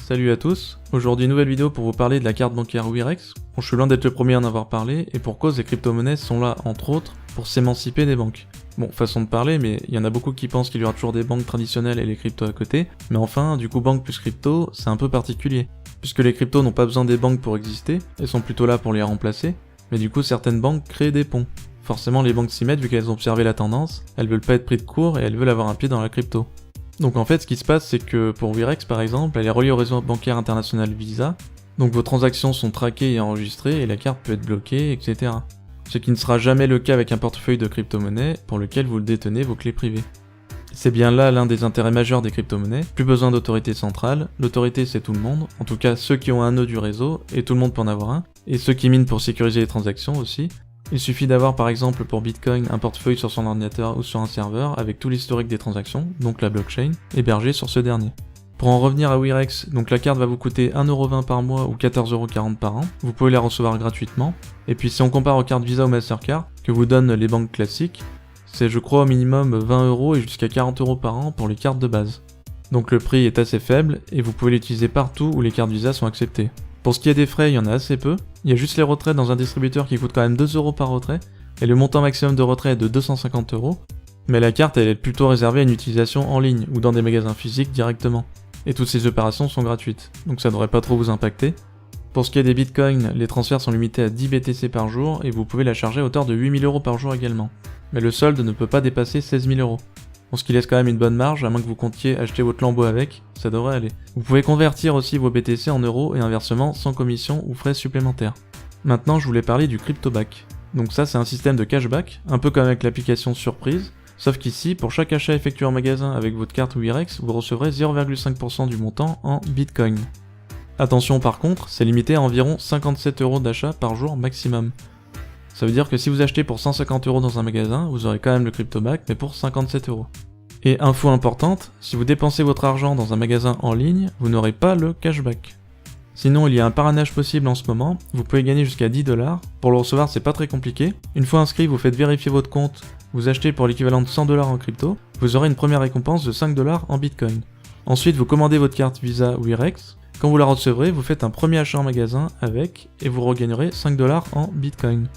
Salut à tous, aujourd'hui nouvelle vidéo pour vous parler de la carte bancaire Wirex. Bon, je suis loin d'être le premier à en avoir parlé, et pour cause les crypto-monnaies sont là, entre autres, pour s'émanciper des banques. Bon, façon de parler, mais il y en a beaucoup qui pensent qu'il y aura toujours des banques traditionnelles et les cryptos à côté, mais enfin, du coup banque plus crypto, c'est un peu particulier. Puisque les cryptos n'ont pas besoin des banques pour exister, elles sont plutôt là pour les remplacer, mais du coup certaines banques créent des ponts. Forcément les banques s'y mettent vu qu'elles ont observé la tendance, elles veulent pas être pris de court et elles veulent avoir un pied dans la crypto. Donc en fait ce qui se passe c'est que pour Wirex par exemple, elle est reliée au réseau bancaire international Visa, donc vos transactions sont traquées et enregistrées et la carte peut être bloquée, etc. Ce qui ne sera jamais le cas avec un portefeuille de crypto-monnaies pour lequel vous détenez vos clés privées. C'est bien là l'un des intérêts majeurs des crypto-monnaies, plus besoin d'autorité centrale, l'autorité c'est tout le monde, en tout cas ceux qui ont un nœud du réseau, et tout le monde peut en avoir un, et ceux qui minent pour sécuriser les transactions aussi. Il suffit d'avoir par exemple pour Bitcoin un portefeuille sur son ordinateur ou sur un serveur avec tout l'historique des transactions, donc la blockchain, hébergée sur ce dernier. Pour en revenir à Wirex, donc la carte va vous coûter 1,20€ par mois ou 14,40€ par an, vous pouvez la recevoir gratuitement, et puis si on compare aux cartes Visa ou Mastercard, que vous donnent les banques classiques, c'est je crois au minimum 20€ et jusqu'à 40€ par an pour les cartes de base. Donc le prix est assez faible, et vous pouvez l'utiliser partout où les cartes Visa sont acceptées. Pour ce qui est des frais, il y en a assez peu, il y a juste les retraits dans un distributeur qui coûte quand même 2€ par retrait, et le montant maximum de retrait est de 250€, mais la carte elle est plutôt réservée à une utilisation en ligne, ou dans des magasins physiques directement. Et toutes ces opérations sont gratuites, donc ça devrait pas trop vous impacter. Pour ce qui est des bitcoins, les transferts sont limités à 10 BTC par jour, et vous pouvez la charger à hauteur de 8000€ par jour également. Mais le solde ne peut pas dépasser 16 000€. Bon, ce qui laisse quand même une bonne marge, à moins que vous comptiez acheter votre lambeau avec, ça devrait aller. Vous pouvez convertir aussi vos BTC en euros et inversement sans commission ou frais supplémentaires. Maintenant je voulais parler du CryptoBack. Donc ça c'est un système de cashback, un peu comme avec l'application Surprise, sauf qu'ici pour chaque achat effectué en magasin avec votre carte Wirex, vous recevrez 0,5% du montant en Bitcoin. Attention par contre, c'est limité à environ 57€ d'achat par jour maximum. Ça veut dire que si vous achetez pour 150€ dans un magasin, vous aurez quand même le CryptoBack, mais pour 57€. Et info importante, si vous dépensez votre argent dans un magasin en ligne, vous n'aurez pas le cashback. Sinon, il y a un parrainage possible en ce moment, vous pouvez gagner jusqu'à 10$, pour le recevoir c'est pas très compliqué. Une fois inscrit, vous faites vérifier votre compte, vous achetez pour l'équivalent de 100$ en crypto, vous aurez une première récompense de 5$ en Bitcoin. Ensuite, vous commandez votre carte Visa Wirex, quand vous la recevrez, vous faites un premier achat en magasin avec, et vous regagnerez 5$ en Bitcoin.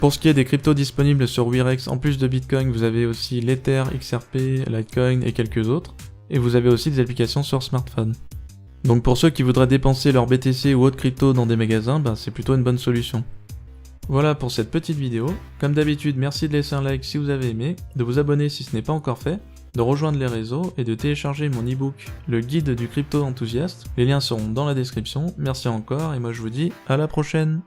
Pour ce qui est des cryptos disponibles sur Wirex, en plus de Bitcoin, vous avez aussi l'Ether, XRP, Litecoin et quelques autres, et vous avez aussi des applications sur smartphone. Donc pour ceux qui voudraient dépenser leur BTC ou autres cryptos dans des magasins, c'est plutôt une bonne solution. Voilà pour cette petite vidéo. Comme d'habitude, merci de laisser un like si vous avez aimé, de vous abonner si ce n'est pas encore fait, de rejoindre les réseaux et de télécharger mon e-book, le guide du crypto enthousiaste. Les liens seront dans la description. Merci encore et moi je vous dis à la prochaine.